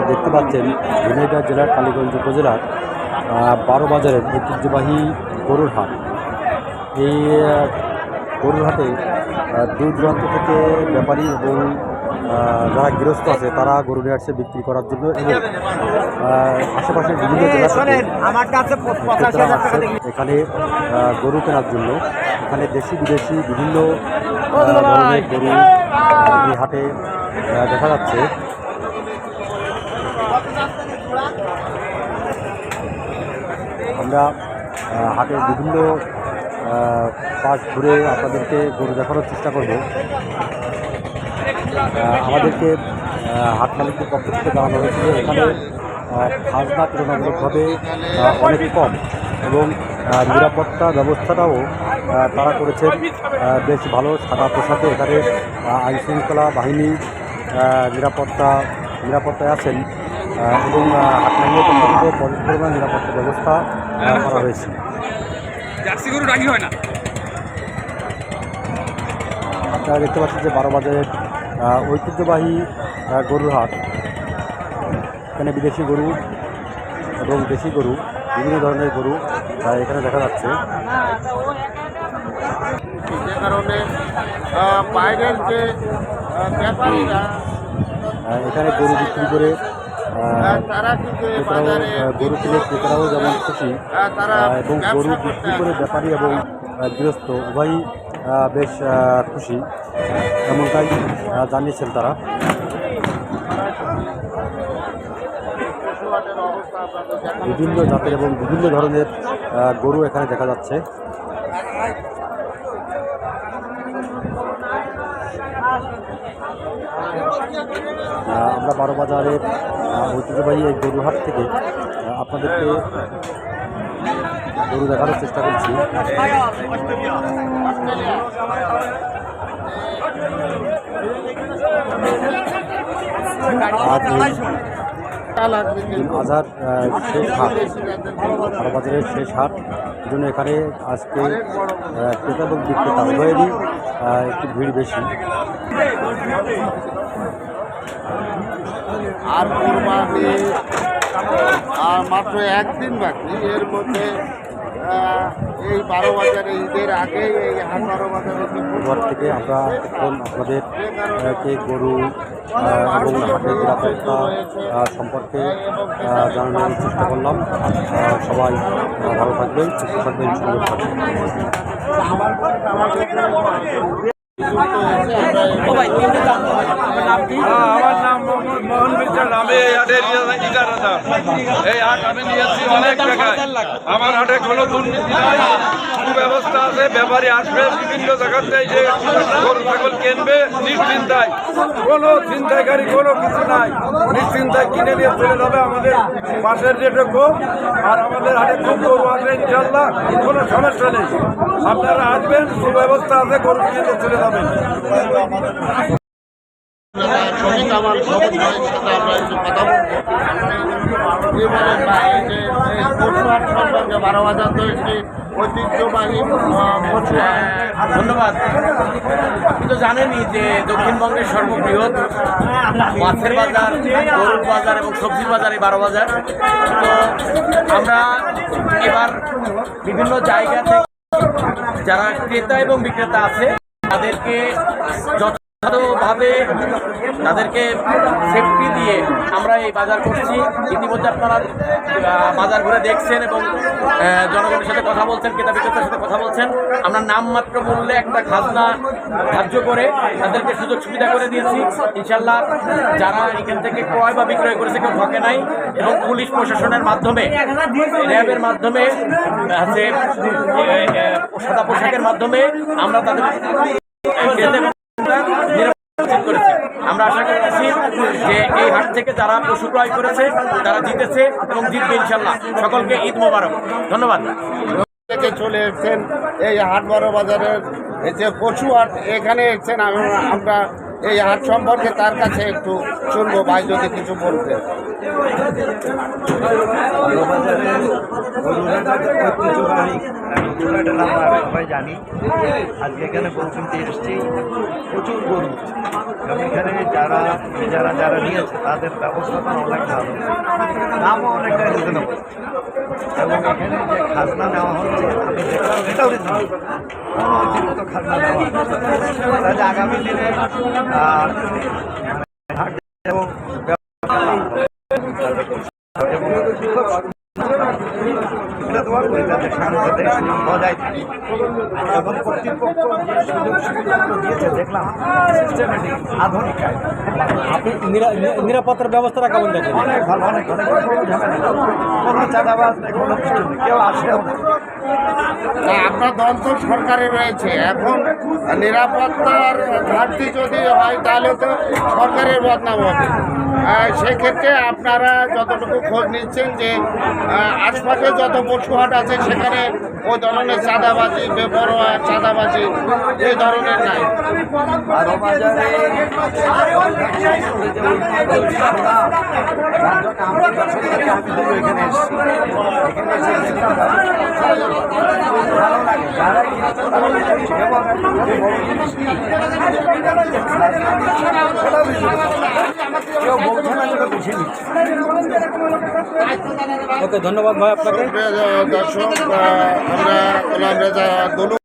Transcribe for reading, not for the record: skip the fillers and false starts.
দেখতে পাচ্ছেন ঝিনাইদহ জেলার কালীগঞ্জ উপজেলার 12 বাজারের ঐতিহ্যবাহী গরুর হাট। এই গরুর হাটে দূর দূরান্ত থেকে ব্যাপারী এবং যারা গৃহস্থ আছে তারা গরু নিয়ে আসছে বিক্রি করার জন্য এবং আশেপাশের বিভিন্ন জেলা থেকে এখানে গরু কেনার জন্য। এখানে দেশি বিদেশি বিভিন্ন ধরনের গরু এই হাটে দেখা যাচ্ছে। আমরা হাটের বিভিন্ন পাশ ঘুরে আপনাদেরকে গরু দেখানোর চেষ্টা করব। আমাদেরকে হাট মালিকদের পক্ষ থেকে জানানো হয়েছে যে এখানে খাজনা তুলনামূলকভাবে অনেক কম এবং নিরাপত্তা ব্যবস্থাটাও তারা করেছেন বেশ ভালো। সাদা পোশাকে এখানে আইনশৃঙ্খলা বাহিনী নিরাপত্তায় আছেন এবং হাট মালিকের পক্ষ থেকে পর্যাপ্ত পরিমাণ নিরাপত্তা ব্যবস্থা করা হয়েছে। আপনারা দেখতে পাচ্ছেন যে 12 বাজারের ঐতিহ্যবাহী গরুর হাট। এখানে বিদেশি গরু এবং দেশি গরু বিভিন্ন ধরনের গরু এখানে দেখা যাচ্ছে। যে কারণে বাইরের যে ব্যাপারীরা এখানে গরু বিক্রি করে গরু কিনে ক্রেতারাও যেমন খুশি এবং গরু বিক্রি করে ব্যাপারী এবং গৃহস্থ উভয়ই বেশ খুশি, এমনটাই জানিয়েছেন তারা। বিভিন্ন জাতের এবং বিভিন্ন ধরনের গরু এখানে দেখা যাচ্ছে। আমরা 12 বাজারের ঐতিহ্যবাহী এই গরু হাট থেকে আপনাদেরকে গরু দেখানোর চেষ্টা করছি। আজহার শেষ হাট, 12 বাজারের শেষ হাট, এই জন্য এখানে আজকে ক্রেতা এবং বিক্রেতা উভয়েরই একটু ভিড় বেশি। আর কোরবানি আর মাত্র একদিন বাকি, এর মধ্যে এই 12 বাজারে ঈদের আগে এই হাট 12 বাজারে থেকে আমরা এখন আপনাদেরকে গরু এবং হাটের নিরাপত্তা সম্পর্কে জানানোর চেষ্টা করলাম। সবাই ভালো থাকবেন, সুস্থ থাকবেন, সুন্দর থাকবেন। আমার নাম মোহন মিত্র। আমি এই হাটের এই হাট আমি নিয়েছি অনেক জায়গায়। আমার হাটে কোনো দুর্নীতি নাই, সুব্যবস্থা আছে। ব্যাপারী আসবে বিভিন্ন জায়গাতে যে গরু ছাগল কিনবে নিশ্চিন্তায়, কোনো চিন্তাকারী কোনো কিছু নাই, নিশ্চিন্তায় কিনে নিয়ে চলে যাবে। আমাদের পাশের রেটে কম আর আমাদের হাটে খুব গরু আছে, ইনশাল্লাহ কোনো সমস্যা নেই। আপনারা আসবেন, সুব্যবস্থা আছে, গরু কিনে নিয়ে চলে যাবেন। শহীদ আমার সবুজ ভাইয়ের সাথে আমরা একটু কথা বলবো। 12 বাজার তো একটি ঐতিহ্যবাহী ধন্যবাদ। আপনি তো জানেনই যে দক্ষিণবঙ্গের সর্ববৃহৎ মাছের বাজার, গরুর বাজার এবং সবজির বাজার এই 12 বাজার। তো আমরা এবার বিভিন্ন জায়গা থেকে যারা ক্রেতা এবং বিক্রেতা আছে তাদেরকে যথাযথভাবে তাদেরকে সেফটি দিয়ে আমরা এই বাজার করছি। ইতিমধ্যে আপনারা বাজার ঘুরে দেখছেন এবং জনগণের সাথে কথা বলছেন, ক্রেতা বিক্রেতার সাথে কথা বলছেন। আমরা নামমাত্র মূল্যে একটা খাজনা ধার্য করে তাদেরকে সুযোগ সুবিধা করে দিয়েছি। ইনশাল্লাহ যারা এখান থেকে ক্রয় বা বিক্রয় করেছে কেউ ঠকে নাই এবং পুলিশ প্রশাসনের মাধ্যমে, র্যাবের মাধ্যমে আছে, সাদা পোশাকের মাধ্যমে আমরা তাদের করেছি। আমরা আশা করতেছি যে এই হাট থেকে যারা পশু ক্রয় করেছে তারা জিতেছে এবং জিতবে ইনশাল্লাহ। সকলকে ঈদ মোবারক। ধন্যবাদ। থেকে চলে এসেছেন এই হাট 12 বাজারের যে পশু হাট, এখানে এসেছেন আমরা এই হাট সম্পর্কে তার কাছে একটু শুনবো, ভাই যদি কিছু বলতে। সবাই জানি আজকে এখানে গরু কিনতে এসেছি, প্রচুর গরু। এবং এখানে যারা যারা নিয়েছে তাদের ব্যবস্থাপনা অনেক ভালো, দামও অনেকটা রিজনেবল। এবং এখানে যে খাজনা নেওয়া হচ্ছে আমি দেখলাম এটাও রিজনেবল, কোনো অতিরিক্ত খাজনা নেওয়া হচ্ছে না। তাহলে আগামী দিনে হাট এবং এটা দোয়া করি যাতে সামনে বজায় থাকে। এবং কর্তৃপক্ষ যে সুযোগ সুবিধাগুলো দিয়েছে দেখলাম সিস্টেমেটিক আধুনিক কাজ। আপনি নিরাপত্তার ব্যবস্থাটা কেমন দেখেন? অনেক ভালো, অনেক অনেক কোনো ঝামেলা নেই, কোনো চাঁদাবাজ নেই, কোনো কিছু নেই, কেউ আসেও না। না, আপনার দল তো সরকারে রয়েছে, এখন নিরাপত্তার ঘাটতি যদি হয় তাহলে তো সরকারের বদনাম হবে। সেক্ষেত্রে আপনারা যতটুকু খোঁজ নিচ্ছেন যে আশপাশে যত পশুহাট আছে সেখানে ওই ধরনের চাঁদাবাজি, বেপরোয়া চাঁদাবাজি এই ধরনের নাই। বারো বাজারে এখানে এসেছি, এখানে এসে দেখলাম ভালো লাগে, যারা কিনেছে তারা এবং বড় জিনিস কি সেটাও বেশি কেউ বলছে না, সেটা বেশি নিচ্ছে। ওকে, ধন্যবাদ ভাই আপনাকে। দর্শক, আমরা গোলাম রেজা দলু